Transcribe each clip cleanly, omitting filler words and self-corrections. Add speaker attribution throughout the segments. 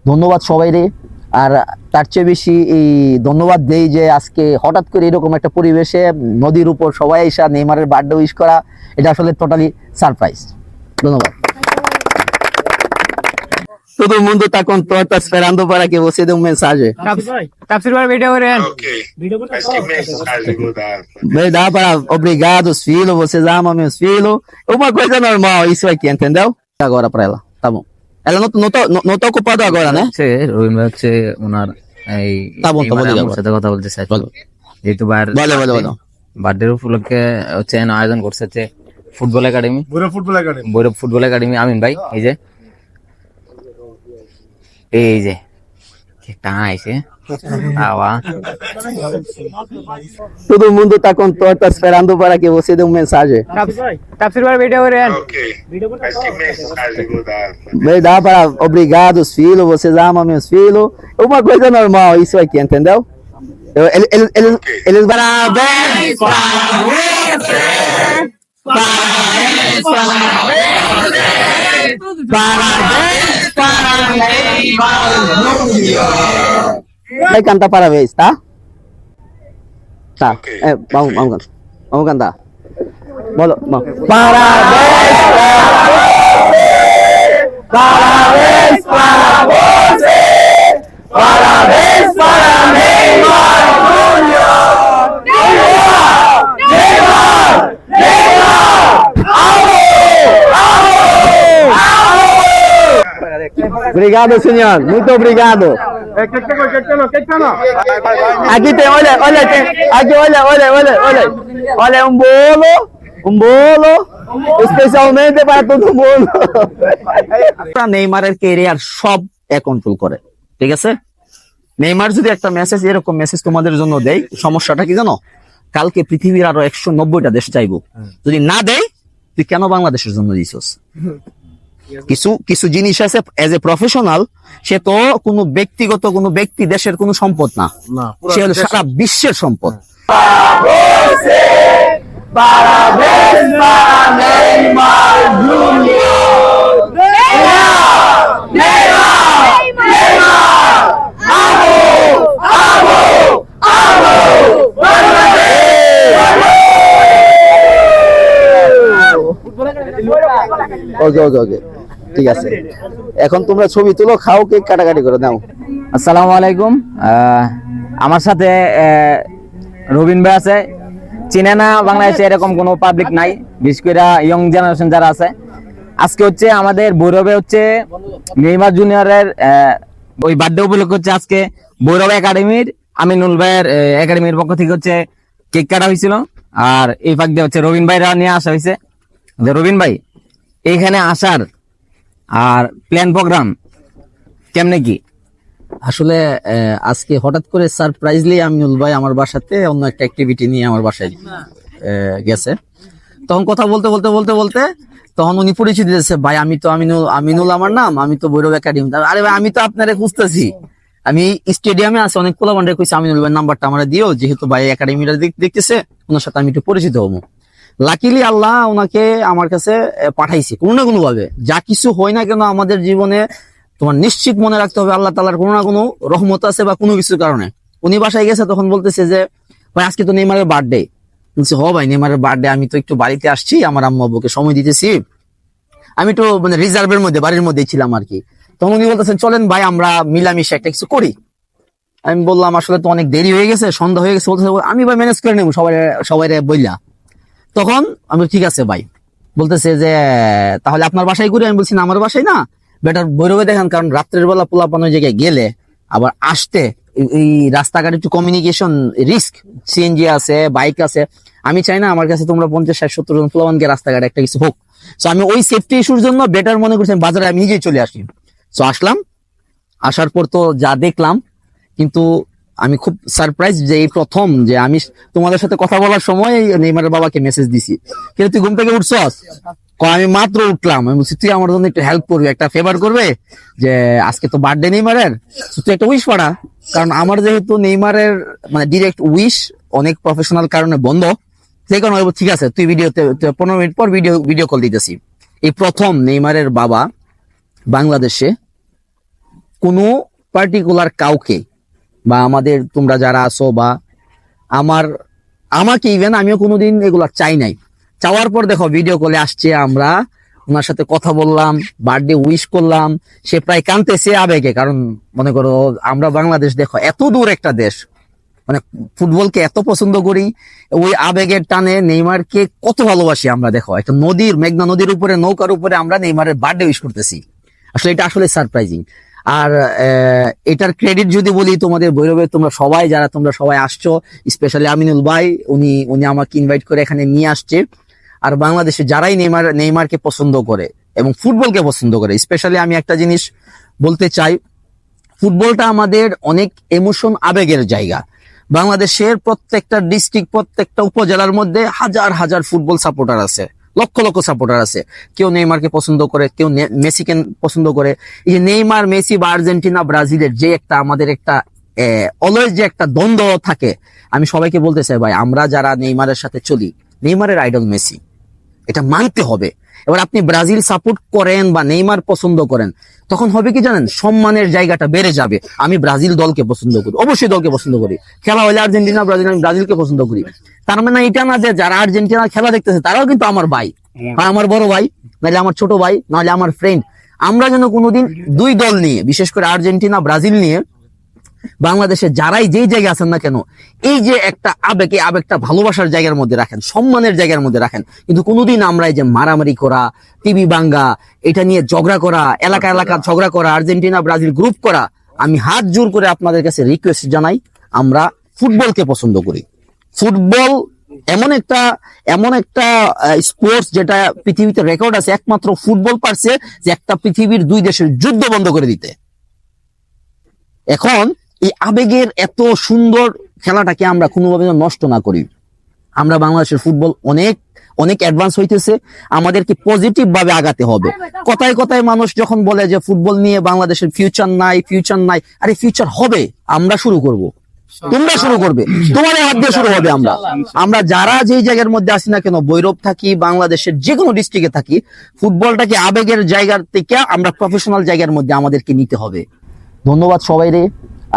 Speaker 1: ধন্যবাদ সবাইরে। আর তার চেয়ে বেশি এই ধন্যবাদ দেই যে আজকে হঠাৎ করে এরকম একটা পরিবেশে নদীর উপর সবাই এসে নেইমারের বার্থডে উইশ করা, এটা আসলে টোটালি সারপ্রাইজ। ধন্যবাদ। Todo mundo está com torta esperando para que você dê um mensagem.
Speaker 2: Tá precisando vídeo orando.
Speaker 3: Ok. Mas que mensagem vou dar?
Speaker 1: Vai dar para obrigado os filhos, vocês amam meus filhos. Uma coisa normal isso aqui, entendeu? Agora para ela, tá bom. Ela não tá ocupada agora, né?
Speaker 2: হচ্ছে রবিন ভাই হচ্ছে ওনার এই
Speaker 1: তা বল, তা বল,
Speaker 2: আমার
Speaker 1: বল।
Speaker 2: সাথে কথা বলতে চাইছিল।
Speaker 1: বলো।
Speaker 2: যেহেতু ভাইয়ের
Speaker 1: বলো।
Speaker 2: বার্থডে উপলক্ষে হচ্ছে আয়োজন করছে হচ্ছে football academy, Bhairab football academy Amin ভাই। এই যে টাইছে আওয়া
Speaker 1: Todo mundo tá com torta esperando para que você dê um mensagem.
Speaker 2: tá precisando vídeo orando.
Speaker 3: Ok. Mas que mensagem vou dar?
Speaker 1: Vai dar para obrigado os filhos, vocês amam meus filhos. Uma coisa normal isso aqui, entendeu? Eles parabéns para você. Parabéns para você. Parabéns para Neymar Júnior. Vai cantar parabéns, tá? Tá.
Speaker 3: Ok.
Speaker 1: Vamos cantar. Bolo, vamos. Parabéns para você. Parabéns para você. Parabéns para Neymar Júnior. Neymar! Obrigado, senhor. Muito obrigado. Aqui tem, olha, aqui, olha, um bolo, especialmente para todo mundo. নেইমারের career সব control করে, ঠিক আছে? Neymar যদি একটা message, এরকম message তোমাদের জন্য দেয়, সমস্যাটা কি জানো? কালকে পৃথিবীর আরো 190টা দেশ চাইবো, যদি না দেয় তুই কেন বাংলাদেশের জন্য দিছিস? কিছু জিনিস আছে এজ এ প্রফেশনাল, সে তো কোনো ব্যক্তিগত কোনো ব্যক্তি দেশের কোনো সম্পদ না, সে হলো সারা বিশ্বের সম্পদ। ওকে ঠিক আছে, এখন তোমরা ছবি তুলো, খাও, কেক কাটাকাটি করে নাও।
Speaker 2: আসসালামু আলাইকুম। আমার সাথে রবিন ভাই আছে। চিনে না বাংলাদেশে এরকম কোনো পাবলিক নাই, বিশেষ করে ইয়ং জেনারেশন যারা আছে। আজকে হচ্ছে আমাদের ভৈরবে হচ্ছে নেইমার জুনিয়রের ওই বার্থডে উপলক্ষে হচ্ছে আজকে ভৈরব একাডেমির আমিনুল ভাইয়ের একাডেমির পক্ষ থেকে হচ্ছে কেক কাটা হয়েছিল। আর এই ফাঁক দিয়ে হচ্ছে রবিন ভাইরা নিয়ে আসা হয়েছে। রবিন ভাই, এইখানে আসার আর প্ল্যান প্রোগ্রাম কেমনে কি?
Speaker 1: আসলে আজকে হঠাৎ করে সারপ্রাইজলি আমিনুল ভাই আমার বাসাতে অন্য একটা অ্যাক্টিভিটি নিয়ে আমার বাসায় গেছে। তখন কথা বলতে তখন উনি পরিচিত দিয়েছে, ভাই আমি তো আমিনুল আমার নাম, আমি তো ভৈরব একাডেমি। আরে ভাই, আমি তো আপনারে খুঁজতেছি, আমি স্টেডিয়ামে আছি, অনেক পোলাপানরে কইছি আমিনুল ভাই নাম্বারটা আমরা দিও, যেহেতু ভাই একাডেমিটা দেখতেছে, ওনার সাথে আমি একটু পরিচিত হবো। লাকিলি আল্লাহ ওনাকে আমার কাছে পাঠাইছে কোনো না কোনো ভাবে। যা কিছু হয় না কেন আমাদের জীবনে তোমার নিশ্চিত মনে রাখতে হবে আল্লাহ তাআলার কোনো না কোনো রহমত আছে বা কোনো কিছুর কারণে। উনি বাসায় গেছে, তখন বলতেছে যে ভাই আজকে তো নেইমারের বার্থডে। বলছি হ ভাই, নেইমারের বার্থডে, আমি তো একটু বাড়িতে আসছি, আমার আম্মু আব্বুকে সময় দিতেছি, আমি তো মানে রিজার্ভের মধ্যে বাড়ির মধ্যেই ছিলাম আর কি। তখন উনি বলতেছেন চলেন ভাই আমরা মিলামিশে একটা কিছু করি। আমি বললাম আসলে তো অনেক দেরি হয়ে গেছে, সন্ধ্যা হয়ে গেছে। বলতেছে আমি ভাই ম্যানেজ করে নেবো সবাই বললা। তখন আমি ঠিক আছে ভাই, বলতেছে যে তাহলে আপনার বাসায় করি। আমি বলছি না, আমার বাসায় না, বেটার ভৈরবে দেখেন, কারণ রাত্রের বেলা পোলাপান ওই জায়গায় গেলে আবার আসতে এই রাস্তাঘাট একটু কমিউনিকেশন রিস্ক, সিএনজি আছে, বাইক আছে, আমি চাই না আমার কাছে তোমরা 50-60-70 জন পোলাপানকে রাস্তাঘাটে একটা কিছু হোক। সো আমি ওই সেফটি ইস্যুর জন্য বেটার মনে করছি বাজারে আমি নিজেই চলে আসি। সো আসলাম, আসার পর তো যা দেখলাম, কিন্তু আমি খুব সারপ্রাইজ যে এই প্রথম যে আমি তোমাদের সাথে কথা বলার সময় নেইমারের বাবাকে মেসেজ দিছি, কিন্তু তুই ঘুম থেকে উঠছস? আমি মাত্র উঠলাম। আমি বলছি তুই আমার জন্য একটু হেল্প করবে, একটা ফেভার করবে, যে আজকে তো বার্থডে নেইমারের, তুই একটা উইশ পাঠা। কারণ আমার যেহেতু নেইমারের মানে ডিরেক্ট উইশ অনেক প্রফেশনাল কারণে বন্ধ, যে কোনো ঠিক আছে, তুই ভিডিওতে 15 মিনিট পর ভিডিও কল দিতেছি। এই প্রথম নেইমারের বাবা বাংলাদেশে কোনো পার্টিকুলার কাউকে বা আমাদের তোমরা যারা আছো বা আমাকে ইভেন আমিও কোনোদিন এগুলা চাই নাই, চাওয়ার পর দেখো ভিডিও কলে আসছে, আমরা ওনার সাথে কথা বললাম, বার্থডে উইশ করলাম, সে প্রায় কাঁদতেছে আবেগে। কারণ মনে করো আমরা বাংলাদেশ দেখো এত দূর একটা দেশ, মানে ফুটবলকে এত পছন্দ করি, ওই আবেগের টানে নেইমারকে কত ভালোবাসি আমরা। দেখো একটা নদীর, মেঘনা নদীর উপরে, নৌকার উপরে আমরা নেইমারের বার্থডে উইশ করতেছি। আসলে এটা আসলে সারপ্রাইজিং। আর এটার ক্রেডিট যদি বলি তোমাদের ভৈরবে, তোমরা সবাই আসছো, স্পেশালি আমিনুল ভাই, উনি আমাকে ইনভাইট করে এখানে নিয়ে আসছে। আর বাংলাদেশে যারাই নেইমারকে পছন্দ করে এবং ফুটবলকে পছন্দ করে, স্পেশালি আমি একটা জিনিস বলতে চাই, ফুটবলটা আমাদের অনেক ইমোশন, আবেগের জায়গা। বাংলাদেশের প্রত্যেকটা ডিস্ট্রিক্ট, প্রত্যেকটা উপজেলার মধ্যে হাজার হাজার ফুটবল সাপোর্টার আছে, লক্ষ লক্ষ সাপোর্টার আছে। কেউ নেইমারকে পছন্দ করে, কেউ মেসিকে পছন্দ করে। এই যে নেইমার, মেসি বা আর্জেন্টিনা, ব্রাজিলের যে একটা আমাদের একটা অলওয়েজ যে একটা দ্বন্দ্ব থাকে, আমি সবাইকে বলতে চাই ভাই, আমরা যারা নেইমারের সাথে চলি, নেইমারের আইডল মেসি, এটা মানতে হবে। এবার আপনি ব্রাজিল সাপোর্ট করেন বা নেইমার পছন্দ করেন, তখন হবে কি জানেন, সম্মানের জায়গাটা বেড়ে যাবে। আমি ব্রাজিল দলকে পছন্দ করি, অবশ্যই দলকে পছন্দ করি। খেলা হলে আর্জেন্টিনা, ব্রাজিল, আমি ব্রাজিলকে পছন্দ করি। তার মানে এটা না যে যারা আর্জেন্টিনার খেলা দেখতেছে তারাও কিন্তু আমার ভাই, হয় আমার বড় ভাই, নাহলে আমার ছোট ভাই, নাহলে আমার ফ্রেন্ড। আমরা যেন কোনোদিন দুই দল নিয়ে, বিশেষ করে আর্জেন্টিনা, ব্রাজিল নিয়ে বাংলাদেশে যারাই যেই জায়গায় আছেন না কেন, এই যে একটা আবেগ, এই আবেগটা ভালোবাসার জায়গার মধ্যে রাখেন, সম্মানের জায়গার মধ্যে রাখেন। কিন্তু কোনোদিন আমরা এই যে মারামারি করা, টিভি ভাঙ্গা, এটা নিয়ে ঝগড়া করা, এলাকা ঝগড়া করা, আর্জেন্টিনা ব্রাজিল গ্রুপ করা, আমি হাত জোর করে আপনাদের কাছে রিকোয়েস্ট জানাই, আমরা ফুটবলকে পছন্দ করি। ফুটবল এমন একটা স্পোর্টস যেটা পৃথিবীতে রেকর্ড আছে, একমাত্র ফুটবল পারছে যে একটা পৃথিবীর দুই দেশের যুদ্ধ বন্ধ করে দিতে। এখন এই আবেগের এত সুন্দর খেলাটাকে আমরা কোনোভাবে নষ্ট না করি। আমরা বাংলাদেশের ফুটবল অনেক অনেক অ্যাডভান্স হইতেছে, আমাদেরকে পজিটিভ ভাবে আগাতে হবে। কথায় কথায় মানুষ যখন বলে যে ফুটবল নিয়ে বাংলাদেশের ফিউচার নাই, আরে ফিউচার হবে, আমরা শুরু করব, তোমরা শুরু করবে, তোমাদের হাত দিয়ে শুরু হবে। আমরা যারা যেই জায়গার মধ্যে আসি না কেন, ভৈরব থাকি, বাংলাদেশের যে কোনো ডিস্ট্রিক্টে থাকি, ফুটবলটাকে আবেগের জায়গার থেকে আমরা প্রফেশনাল জায়গার মধ্যে আমাদেরকে নিতে হবে। ধন্যবাদ সবাইরে।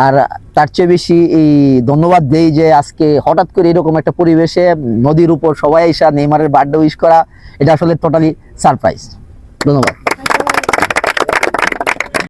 Speaker 1: আর তার চেয়ে বেশি এই ধন্যবাদ দেই যে আজকে হঠাৎ করে এরকম একটা পরিবেশে নদীর উপর সবাই এসে নেইমারের বার্থডে উইশ করা, এটা আসলে টোটালি সারপ্রাইজ। ধন্যবাদ।